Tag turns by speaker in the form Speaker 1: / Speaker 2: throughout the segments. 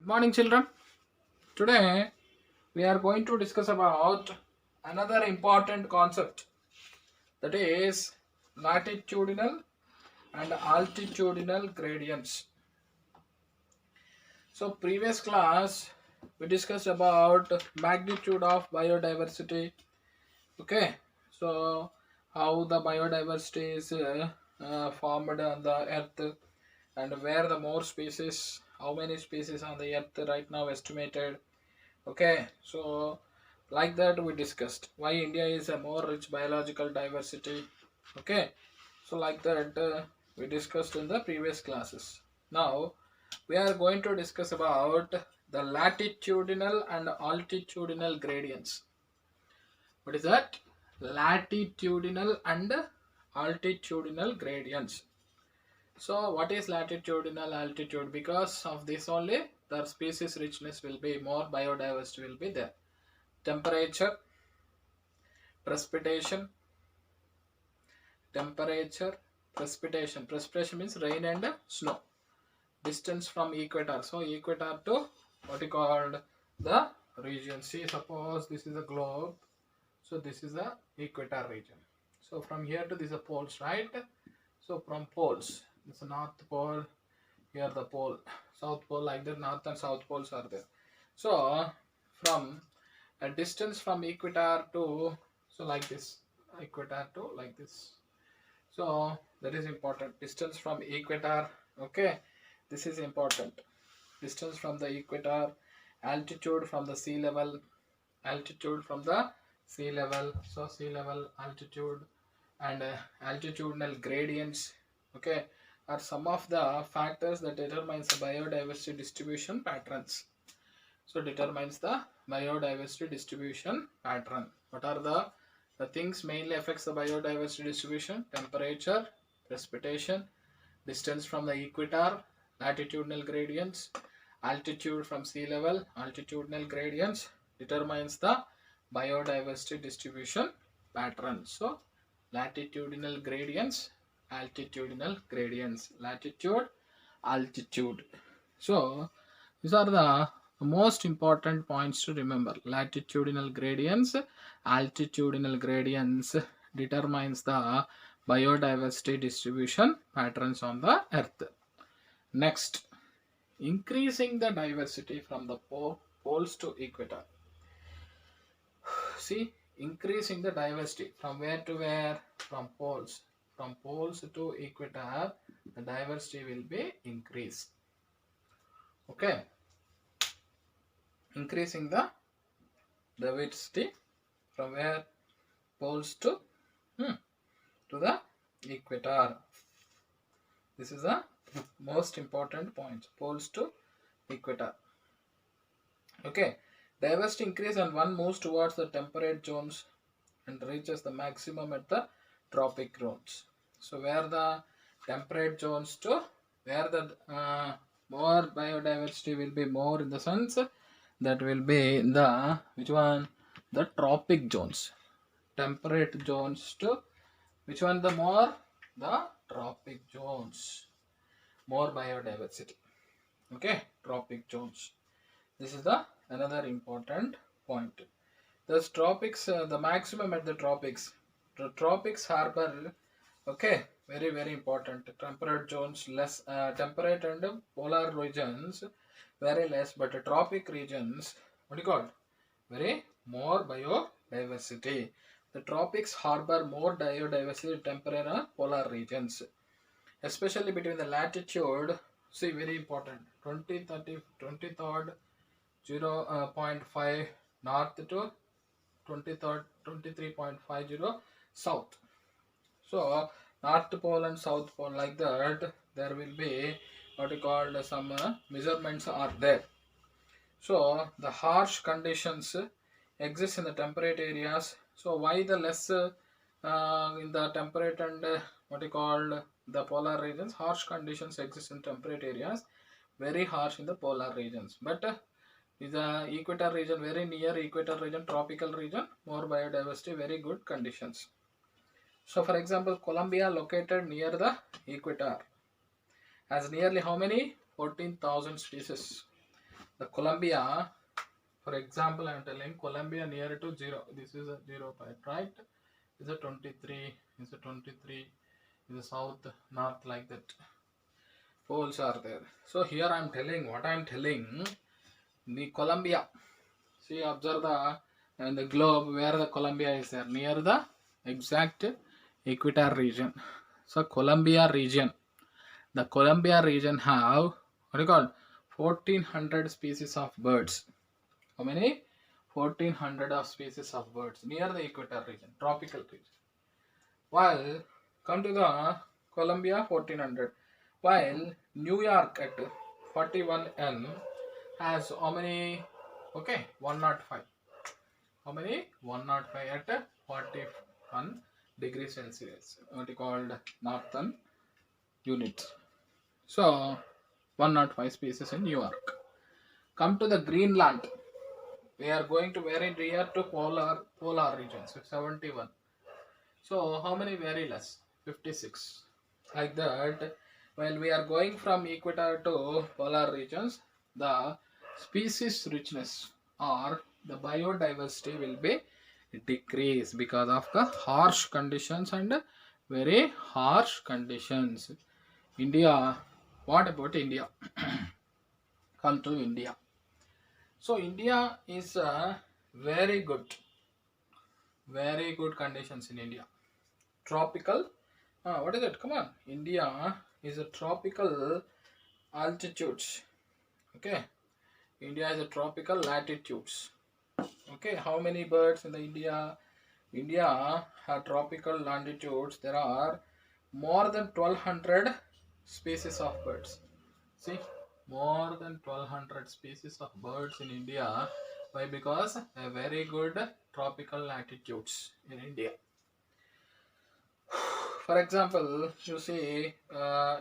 Speaker 1: Morning, children. Today we are going to discuss about another important concept, that is latitudinal and altitudinal gradients. So previous class we discussed about magnitude of biodiversity. Okay, so how the biodiversity is formed on the earth, and where the more species, how many species on the earth right now estimated. Okay, so like that we discussed why India is a more rich biological diversity. Okay, so like that we discussed in the previous classes. Now we are going to discuss about the latitudinal and altitudinal gradients. What is that? Latitudinal and altitudinal gradients. So what is latitudinal altitude? Because of this only the species richness will be more, biodiversity will be there. Temperature, precipitation, temperature, precipitation. Precipitation means rain and snow. Distance from equator. So equator to what you called the region. See, suppose this is a globe. So this is the equator region. So from here to this is the poles, right? So from poles, this is north pole, here the pole, south pole, like that north and south poles are there. So from a distance from equator to, so like this, equator to like this. So that is important, distance from equator. Okay, this is important, distance from the equator, altitude from the sea level, altitude from the sea level. So sea level, altitude, and altitudinal gradients, okay, are some of the factors that determines the biodiversity distribution patterns. So determines the biodiversity distribution pattern. What are the things mainly affects the biodiversity distribution? Temperature, precipitation, distance from the equator, latitudinal gradients, altitude from sea level, altitudinal gradients determines the biodiversity distribution pattern. So latitudinal gradients, altitudinal gradients, latitude, altitude. So these are the most important points to remember. Latitudinal gradients, altitudinal gradients determines the biodiversity distribution patterns on the earth. Next, increasing the diversity from the poles to equator. See, increasing the diversity from where to where? From poles. From poles to equator, the diversity will be increased. Okay, increasing the diversity from where? Poles to the equator. This is the most important point. Poles to equator. Okay, diversity increase and one moves towards the temperate zones and reaches the maximum at the tropic zones. So where the temperate zones to, where the more biodiversity will be more, in the sense that will be in the, which one? The tropic zones. Temperate zones to which one? The more? The tropic zones. More biodiversity. Okay, tropic zones. This is the another important point. The tropics, the maximum at the tropics. The tropics harbor, okay, very important. Temperate zones less, temperate and polar regions very less, but tropic regions, what do you call? Very more biodiversity. The tropics harbor more biodiversity temperate and polar regions, especially between the latitude. See, very important. 20, 0.5 north to 23.50 south. So north pole and south pole, like that there will be what you call some measurements are there. So the harsh conditions exist in the temperate areas. So why the less in the temperate and what you call the polar regions? Harsh conditions exist in temperate areas, very harsh in the polar regions. But is the equator region, very near equator region, tropical region, more biodiversity, very good conditions. So for example, Colombia located near the equator has nearly how many? 14,000 species. The Colombia, for example, I am telling Colombia near to 0. This is a 0 point, right? Is a 23, is a 23, is a south, north, like that. Poles are there. So here I am telling what I am telling. The Colombia. See, observe the globe where the Colombia is there, near the exact equator region. So Colombia region. The Colombia region have what do you call 1400 species of birds. How many? 1400 of species of birds near the equator region, tropical region. While come to the Colombia 1400. While New York at 41N has how many? Okay, 105. How many? 105 at 41 degrees Celsius. What is called northern unit. So 105 species in New York. Come to the Greenland. We are going to very near to polar regions. 71. So how many? Very less. 56. Like that. While we are going from equator to polar regions, the species richness or the biodiversity will be decrease because of the harsh conditions and very harsh conditions. India, what about India? Come to India. So India is very good conditions in India. Tropical, what is it? Come on, India is a tropical altitudes. Okay, India is a tropical latitudes. Okay, how many birds in the India? India have tropical longitudes. There are more than 1200 species of birds. See, more than 1200 species of birds in India. Why? Because a very good tropical latitudes in India. For example, you see,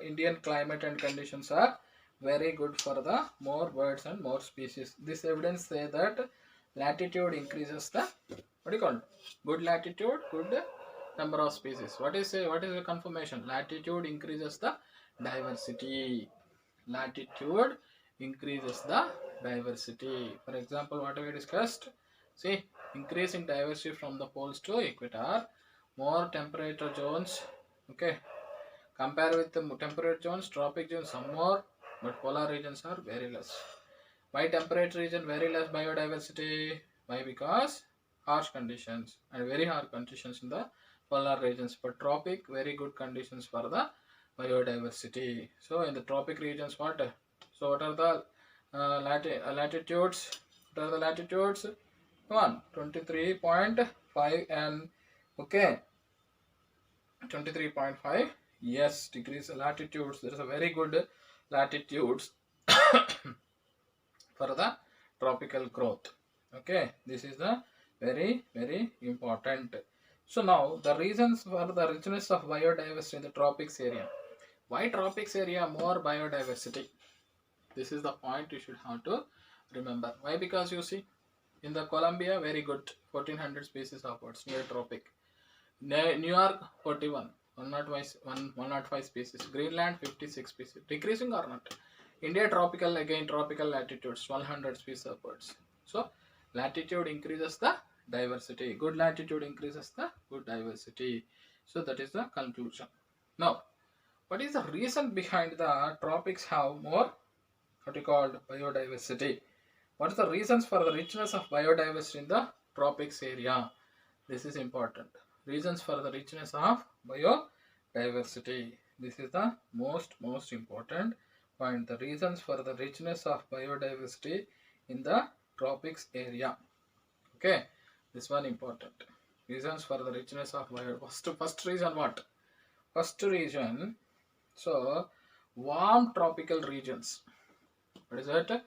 Speaker 1: Indian climate and conditions are very good for the more birds and more species. This evidence say that latitude increases the what do you call good latitude, good number of species. What is the confirmation? Latitude increases the diversity. Latitude increases the diversity. For example, what we discussed, see, increasing diversity from the poles to equator, more temperature zones. Okay, compare with the temperate zones, tropic zones some more, but polar regions are very less. Why temperate region very less biodiversity? Why? Because harsh conditions and very harsh conditions in the polar regions, but tropic very good conditions for the biodiversity. So in the tropic regions, what? So what are the latitudes? What are the latitudes? Come on, 23.5 and okay, 23.5 yes degrees latitudes. There is a very good latitudes for the tropical growth. Okay, this is the very important. So now the reasons for the richness of biodiversity in the tropics area. Why tropics area more biodiversity? This is the point you should have to remember. Why? Because you see, in the Colombia very good 1400 species of birds near tropic. New York 41 105 species. Greenland 56 species. Decreasing or not? India tropical, again tropical latitudes 1200 species of birds. So latitude increases the diversity. Good latitude increases the good diversity. So that is the conclusion. Now, what is the reason behind the tropics have more what you called biodiversity? What is the reasons for the richness of biodiversity in the tropics area? This is important. Reasons for the richness of biodiversity. This is the most important point. The reasons for the richness of biodiversity in the tropics area. Okay, this one important. Reasons for the richness of biodiversity. First reason what? First reason. So warm tropical regions. What is that?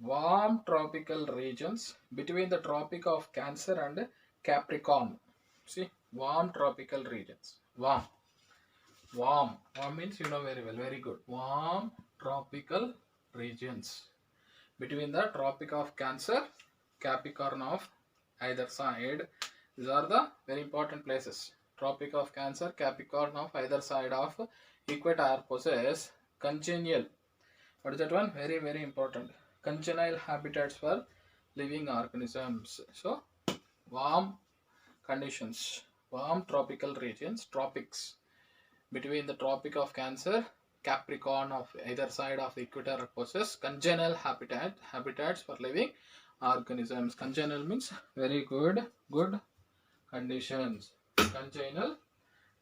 Speaker 1: Warm tropical regions between the Tropic of Cancer and Capricorn. See, warm tropical regions. Warm means you know very well, very good. Warm tropical regions between the Tropic of Cancer, Capricorn of either side. These are the very important places. Tropic of Cancer, Capricorn of either side of equator possess congenial. What is that one? Very important. congenial habitats for living organisms. So warm conditions, warm tropical regions, tropics, between the Tropic of Cancer, Capricorn of either side of the equator possess congenial habitats for living organisms. Congenial means very good conditions. Congenial,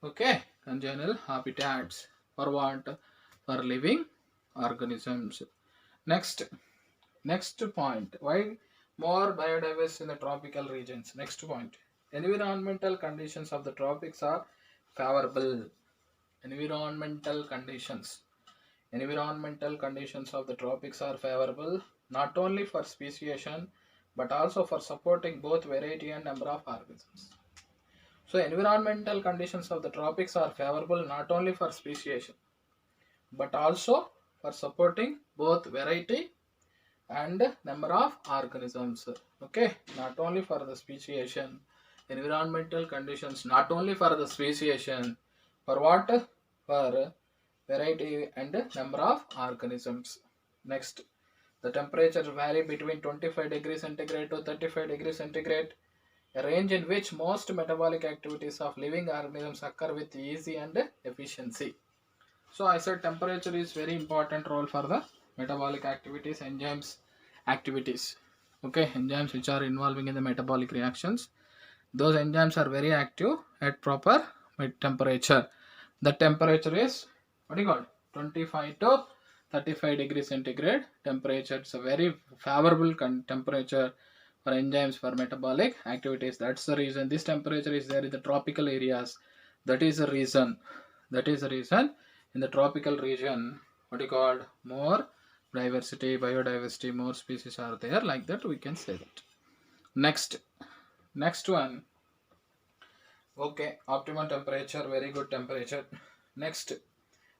Speaker 1: okay, congenial habitats for what? For living organisms. Next, next point. Why more biodiverse in the tropical regions? Next point. Environmental conditions of the tropics are favorable. Environmental conditions. Environmental conditions of the tropics are favorable not only for speciation but also for supporting both variety and number of organisms. So environmental conditions of the tropics are favorable not only for speciation but also for supporting both variety and number of organisms. Okay, not only for the speciation, environmental conditions not only for the speciation, for what? For variety and number of organisms. Next, the temperatures vary between 25 degrees centigrade to 35 degrees centigrade, a range in which most metabolic activities of living organisms occur with ease and efficiency. So I said temperature is very important role for the metabolic activities, enzymes activities. Okay, enzymes which are involving in the metabolic reactions. Those enzymes are very active at proper temperature. The temperature is what do you call? 25 to 35 degrees centigrade temperature. It's a very favorable temperature for enzymes for metabolic activities. That's the reason this temperature is there in the tropical areas. That is the reason. That is the reason in the tropical region, what you called, more diversity, biodiversity, more species are there. Like that, we can say that. Next one. Okay, optimal temperature, very good temperature. Next,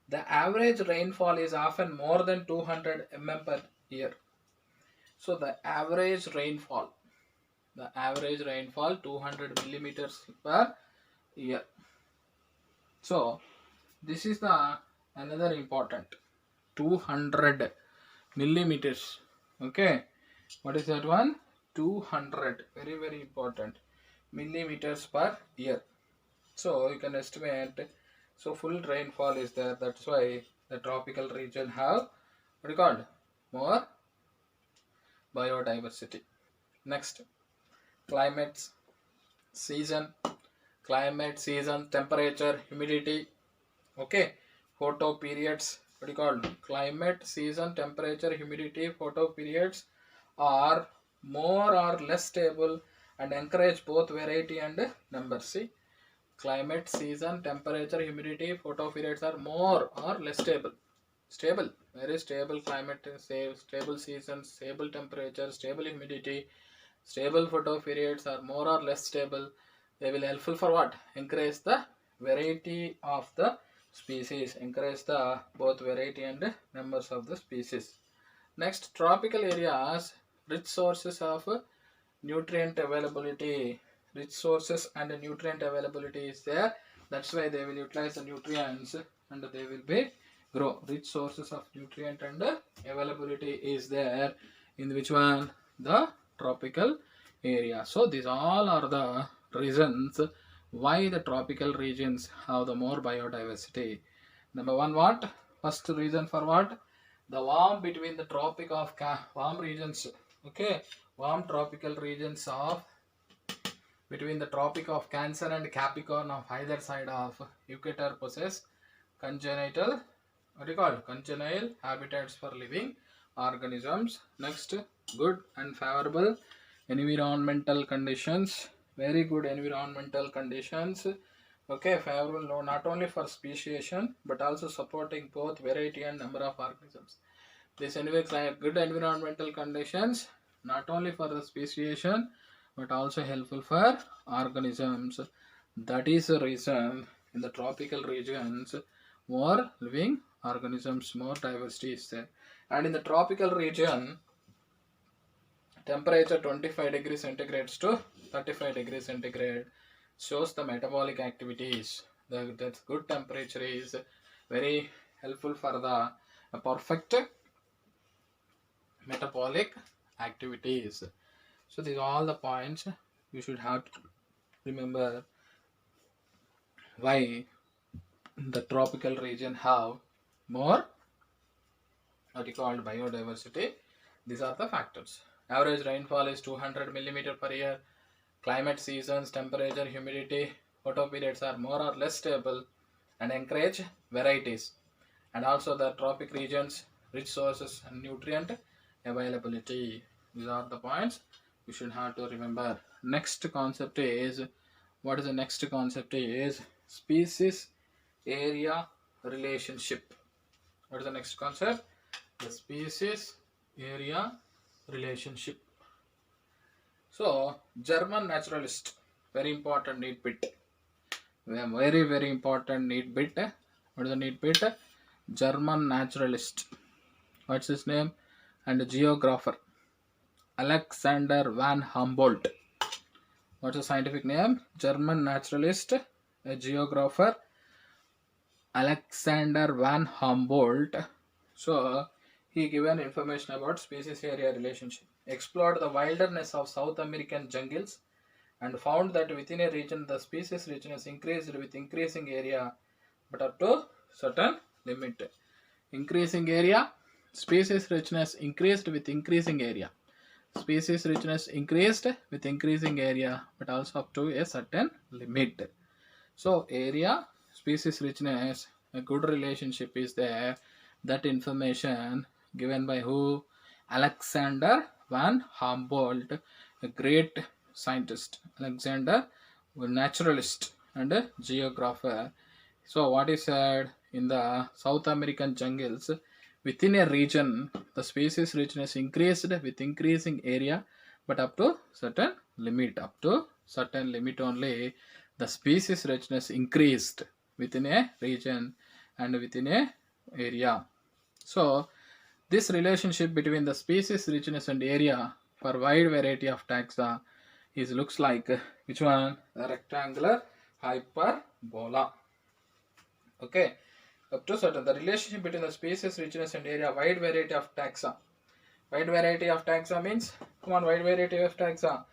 Speaker 1: the average rainfall is often more than 200 mm per year. So the average rainfall 200 millimeters per year. So this is the another important 200 millimeters. Okay, what is that one? 200, very important millimeters per year. So you can estimate. So full rainfall is there. That's why the tropical region have what you called more biodiversity. Next, climates, season, temperature, humidity. Okay, photo periods. What do you call? Climate, season, temperature, humidity, photo periods are more or less stable and encourage both variety and number. See, climate, season, temperature, humidity, photo periods are more or less stable. Stable, very stable climate, stable seasons, stable temperature, stable humidity, stable photo periods are more or less stable. They will helpful for what? Encourage the variety of the species, encourage the both variety and numbers of the species. Next, tropical areas, rich sources of nutrient availability, rich sources and nutrient availability is there. That's why they will utilize the nutrients and they will be grow. Rich sources of nutrient and availability is there in which one? The tropical area. So these all are the reasons why the tropical regions have the more biodiversity. Number one, what? First reason for what? The warm between the tropic of warm regions. Okay, warm tropical regions of between the Tropic of Cancer and Capricorn of either side of equator possess congenital, what do you call, congenial habitats for living organisms. Next, good and favorable environmental conditions, very good environmental conditions. Okay, favorable no, not only for speciation but also supporting both variety and number of organisms. This anyway good environmental conditions not only for the speciation but also helpful for organisms. That is the reason in the tropical regions more living organisms, more diversity is there. And in the tropical region, temperature 25 degrees centigrade to 35 degrees centigrade shows the metabolic activities. That good temperature is very helpful for the perfect metabolic activities. So these are all the points you should have to remember why the tropical region have more what you called biodiversity. These are the factors. Average rainfall is 200 millimeter per year. Climate seasons, temperature, humidity, photo periods are more or less stable and encourage varieties. And also the tropic regions, rich sources and nutrient availability. These are the points you should have to remember. Next concept is, what is the next concept is species area relationship. What is the next concept? The species area relationship. So German naturalist, very important need bit. Very important need bit. What is the need bit? German naturalist. What's his name? And geographer Alexander van Humboldt. What's the scientific name? German naturalist, a geographer Alexander van Humboldt. So he given information about species area relationship. Explored the wilderness of South American jungles and found that within a region the species richness increased with increasing area, but up to certain limit. Increasing area, species richness increased with increasing area. Species richness increased with increasing area, but also up to a certain limit. So area, species richness, a good relationship is there. That information given by who? Alexander van Humboldt, a great scientist. Alexander, a naturalist and a geographer. So what is said in the South American jungles, within a region the species richness increased with increasing area, but up to certain limit. Up to certain limit only the species richness increased within a region and within a area. So this relationship between the species richness and area for wide variety of taxa is looks like which one? A rectangular hyperbola. Okay, up to certain the relationship between the species richness and area, wide variety of taxa. Wide variety of taxa means, come on, wide variety of taxa.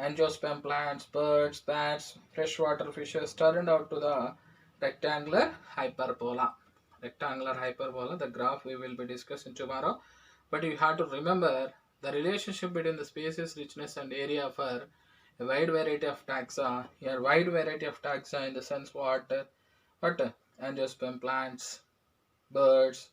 Speaker 1: Angiosperm plants, birds, bats, freshwater fishes turned out to the rectangular hyperbola. Rectangular hyperbola, the graph we will be discussing tomorrow. But you have to remember the relationship between the species richness and area for a wide variety of taxa. Here, wide variety of taxa in the sense what angiosperm plants, birds,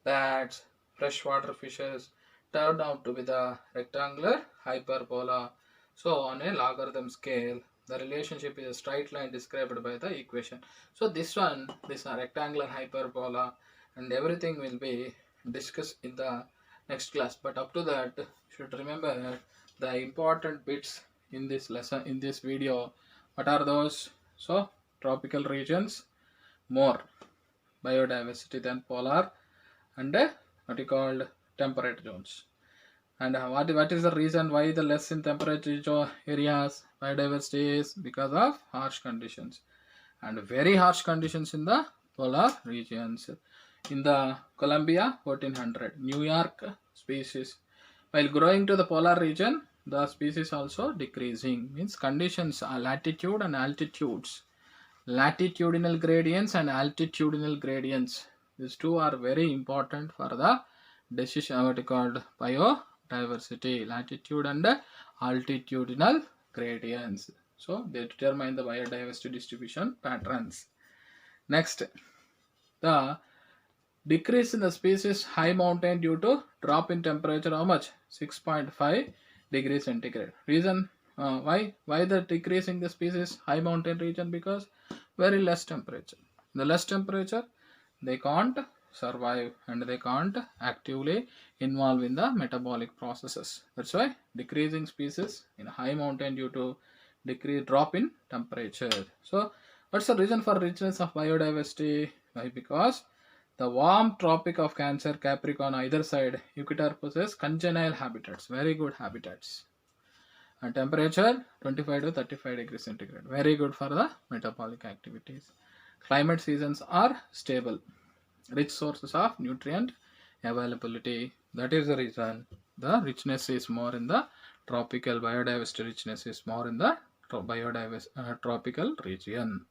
Speaker 1: bats, freshwater fishes turned out to be the rectangular hyperbola. So on a logarithm scale, the relationship is a straight line described by the equation. So this one, this is rectangular hyperbola, and everything will be discussed in the next class. But up to that, you should remember the important bits in this lesson, in this video. What are those? So tropical regions, more biodiversity than polar, and what you called temperate zones. And what is the reason why the less in temperate areas biodiversity is? Because of harsh conditions, and very harsh conditions in the polar regions. In the Colombia 1400, New York species, while growing to the polar region, the species also decreasing. Means conditions are latitude and altitudes, latitudinal gradients and altitudinal gradients. These two are very important for the decision, what called biodiversity, latitude and altitudinal gradients. So they determine the biodiversity distribution patterns. Next, the decrease in the species high mountain due to drop in temperature. How much? 6.5 degrees centigrade. Reason why the decrease in the species high mountain region? Because very less temperature. The less temperature, they can't survive and they can't actively involve in the metabolic processes. That's why decreasing species in high mountain due to drop in temperature. So what's the reason for richness of biodiversity? Why? Because the warm tropic of Cancer, Capricorn either side, Equator possess congenial habitats, very good habitats. And temperature 25 to 35 degrees centigrade, very good for the metabolic activities. Climate seasons are stable, rich sources of nutrient availability. That is the reason The richness is more in the tropical, biodiversity richness is more in the tropical region.